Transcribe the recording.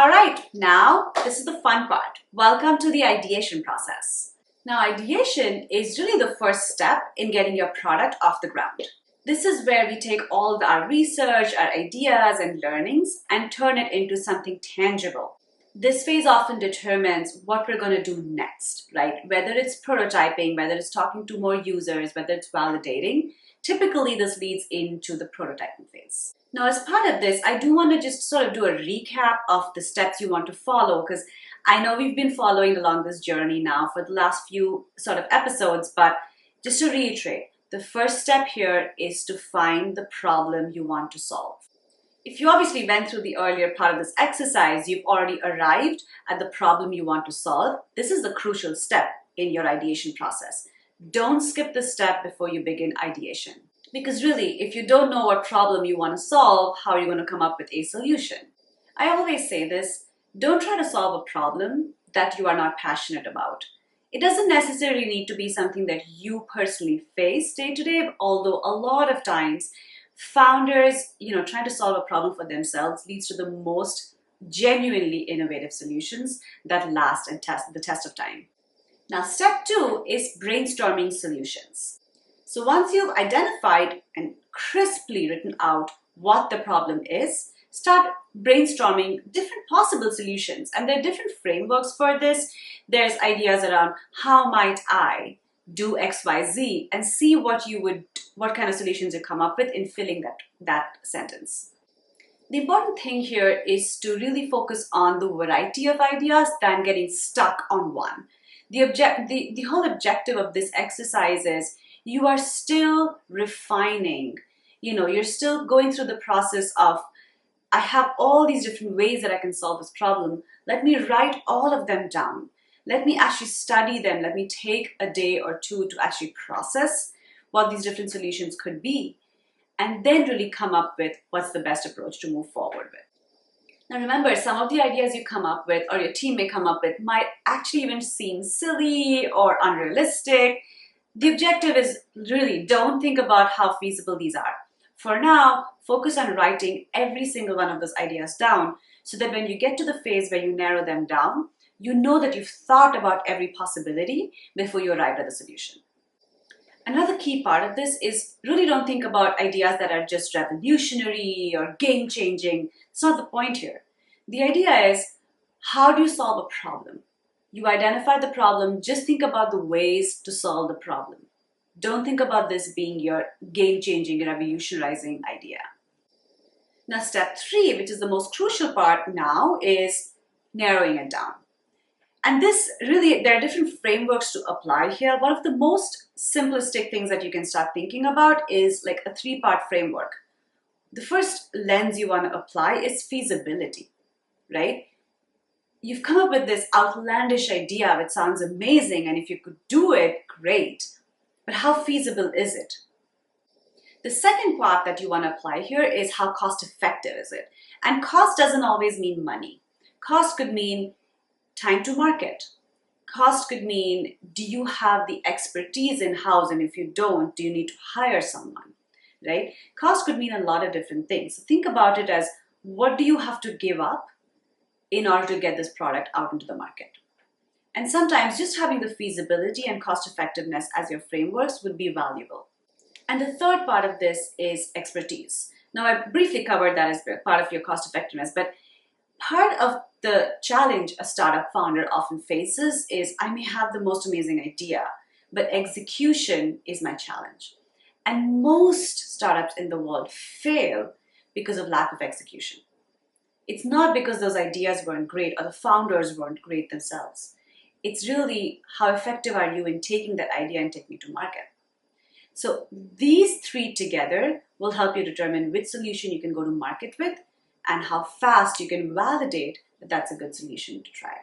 All right, now this is the fun part. Welcome to the ideation process. Now, ideation is really the first step in getting your product off the ground. This is where we take all of our research, our ideas and learnings and turn it into something tangible. This phase often determines what we're going to do next, right? Whether it's prototyping, whether it's talking to more users, whether it's validating, typically this leads into the prototyping phase. Now, as part of this, I do want to just sort of do a recap of the steps you want to follow, because I know we've been following along this journey now for the last few sort of episodes, but just to reiterate, the first step here is to find the problem you want to solve. If you obviously went through the earlier part of this exercise, you've already arrived at the problem you want to solve. This is the crucial step in your ideation process. Don't skip this step before you begin ideation. Because really, if you don't know what problem you want to solve, how are you going to come up with a solution? I always say this, don't try to solve a problem that you are not passionate about. It doesn't necessarily need to be something that you personally face day to day, although a lot of times founders, trying to solve a problem for themselves leads to the most genuinely innovative solutions that last and test the test of time. Now, step 2 is brainstorming solutions. So once you've identified and crisply written out what the problem is, start brainstorming different possible solutions. And there are different frameworks for this. There's ideas around how might I do X, Y, Z, and see what kind of solutions you come up with in filling that sentence. The important thing here is to really focus on the variety of ideas than getting stuck on one. The whole objective of this exercise is you are still refining. You're still going through the process of, I have all these different ways that I can solve this problem. Let me write all of them down. Let me actually study them. Let me take a day or two to actually process what these different solutions could be, and then really come up with what's the best approach to move forward with. Now remember, some of the ideas you come up with or your team may come up with might actually even seem silly or unrealistic. The objective is really don't think about how feasible these are. For now, focus on writing every single one of those ideas down so that when you get to the phase where you narrow them down, you know that you've thought about every possibility before you arrive at the solution. Another key part of this is really don't think about ideas that are just revolutionary or game-changing. It's not the point here. The idea is, how do you solve a problem? You identify the problem, just think about the ways to solve the problem. Don't think about this being your game-changing, revolutionizing idea. Now, step 3, which is the most crucial part now, is narrowing it down. And this really, there are different frameworks to apply here. One of the most simplistic things that you can start thinking about is like a 3-part framework. The first lens you want to apply is feasibility, right? You've come up with this outlandish idea which sounds amazing, and if you could do it, great. But how feasible is it? The second part that you want to apply here is how cost effective is it? And cost doesn't always mean money. Cost could mean time to market. Cost could mean, do you have the expertise in-house? And if you don't, do you need to hire someone, right? Cost could mean a lot of different things. So think about it as, what do you have to give up in order to get this product out into the market? And sometimes just having the feasibility and cost effectiveness as your frameworks would be valuable. And the third part of this is expertise. Now, I briefly covered that as part of your cost effectiveness, but part of the challenge a startup founder often faces is, I may have the most amazing idea, but execution is my challenge. And most startups in the world fail because of lack of execution. It's not because those ideas weren't great or the founders weren't great themselves. It's really how effective are you in taking that idea and taking it to market. So these 3 together will help you determine which solution you can go to market with and how fast you can validate that that's a good solution to try.